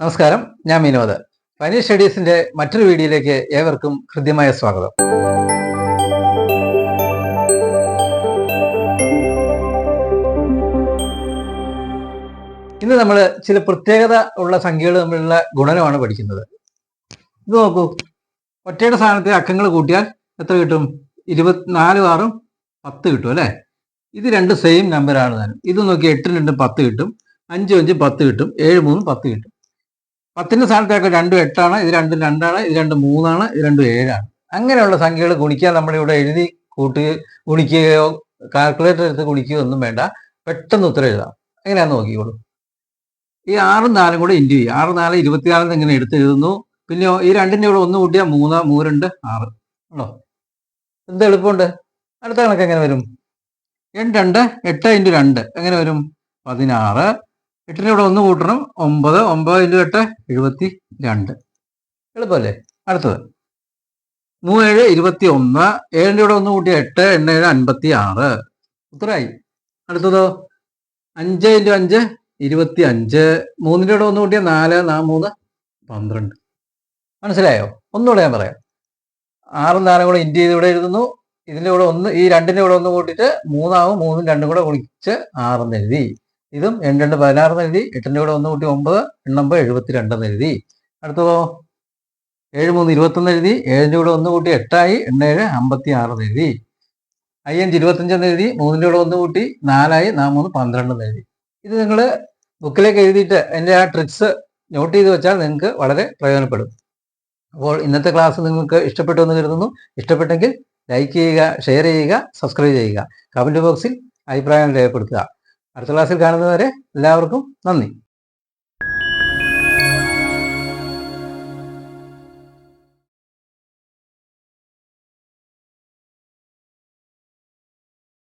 നമസ്കാരം, ഞാൻ വിനോദ്. ഫൈനൽ സ്റ്റഡീസിന്റെ മറ്റൊരു വീഡിയോയിലേക്ക് ഏവർക്കും ഹൃദ്യമായ സ്വാഗതം. ഇന്ന് നമ്മൾ ചില പ്രത്യേകത ഉള്ള സംഖ്യകൾ തമ്മിലുള്ള ഗുണനമാണ് പഠിക്കുന്നത്. ഇത് നോക്കൂ, ഒറ്റയുടെ സ്ഥാനത്തെ അക്കങ്ങൾ കൂട്ടിയാൽ എത്ര കിട്ടും? 24 6 10 കിട്ടും അല്ലേ? ഇത് രണ്ട് സെയിം നമ്പറാണ് താനും. ഇത് നോക്കി 8 2 10 കിട്ടും, 5 5 10 കിട്ടും, 7 3 10 കിട്ടും. 10ന്റെ സ്ഥാനത്തൊക്കെ 2 8 ആണ്, ഇത് 2 2 ഇത് 2 3 ഇത് 2 7 അങ്ങനെയുള്ള സംഖ്യകൾ ഗുണിക്കാൻ നമ്മളിവിടെ എഴുതി ഗുണിക്കുകയോ കാൽക്കുലേറ്റർ എടുത്ത് ഗുണിക്കുകയോ ഒന്നും വേണ്ട, പെട്ടെന്ന് ഉത്തരം എഴുതാം. എങ്ങനെയാന്ന് നോക്കിക്കോളൂ. ഈ 6 4 കൂടെ ഇൻറ്റു ചെയ്യും. 6 4 24 ഇങ്ങനെ എടുത്ത് എഴുതുന്നു. പിന്നെ ഈ രണ്ടിൻ്റെ കൂടെ 1 കൂട്ടിയാൽ 3 3 2 6 ആണോ? എന്ത് എളുപ്പമുണ്ട്. അടുത്ത കണക്ക് എങ്ങനെ വരും? 2 2 8 ഇൻറ്റു 2 എങ്ങനെ വരും? 16. 8ൻ്റെ കൂടെ 1 കൂട്ടണം, 9 9 ഇൻറ്റു 8 72. എളുപ്പമല്ലേ? അടുത്തത് 3 7 21. 7ൻ്റെ കൂടെ 1 കൂട്ടിയ 8 8 7 56. ഉത്തരമായി. അടുത്തതോ 5 ഇൻറ്റു 5 25. 3ൻ്റെ കൂടെ 1 കൂട്ടിയ 4 3 12. മനസ്സിലായോ? ഒന്നുകൂടെ ഞാൻ പറയാം. 6 4 കൂടെ ഇൻറ്റു ചെയ്ത് ഇവിടെ എഴുതുന്നു. ഇതിൻ്റെ കൂടെ ഈ രണ്ടിൻ്റെ കൂടെ 1 കൂട്ടിയിട്ട് 3 ആവും, 3 2 കൂടെ ഗുണിച്ച് 6 എന്ന് എഴുതി. ഇതും 2 2 16 എന്ന് എഴുതി. 8ൻ്റെ കൂടെ 1 കൂട്ടി 9 എണ്ണുമ്പോൾ 72 എന്ന് എഴുതി. അടുത്തതോ 7 3 21 എഴുതി. 7ൻ്റെ കൂടെ 1 കൂട്ടി 8 ആയി, 8 7 56 എന്ന് എഴുതി. 5 25 എന്ന് എഴുതി. 3ൻ്റെ കൂടെ 1 കൂട്ടി 4 ആയി, 4 3 12 എന്ന് എഴുതി. ഇത് നിങ്ങൾ ബുക്കിലേക്ക് എഴുതിയിട്ട് എൻ്റെ ആ ട്രിക്സ് നോട്ട് ചെയ്ത് വെച്ചാൽ നിങ്ങൾക്ക് വളരെ പ്രയോജനപ്പെടും. അപ്പോൾ ഇന്നത്തെ ക്ലാസ് നിങ്ങൾക്ക് ഇഷ്ടപ്പെട്ടു എന്ന് കരുതുന്നു. ഇഷ്ടപ്പെട്ടെങ്കിൽ ലൈക്ക് ചെയ്യുക, ഷെയർ ചെയ്യുക, സബ്സ്ക്രൈബ് ചെയ്യുക. കമൻറ്റ് ബോക്സിൽ അഭിപ്രായം രേഖപ്പെടുത്തുക. അടുത്ത ക്ലാസ്സിൽ കാണുന്നതുവരെ എല്ലാവർക്കും നന്ദി.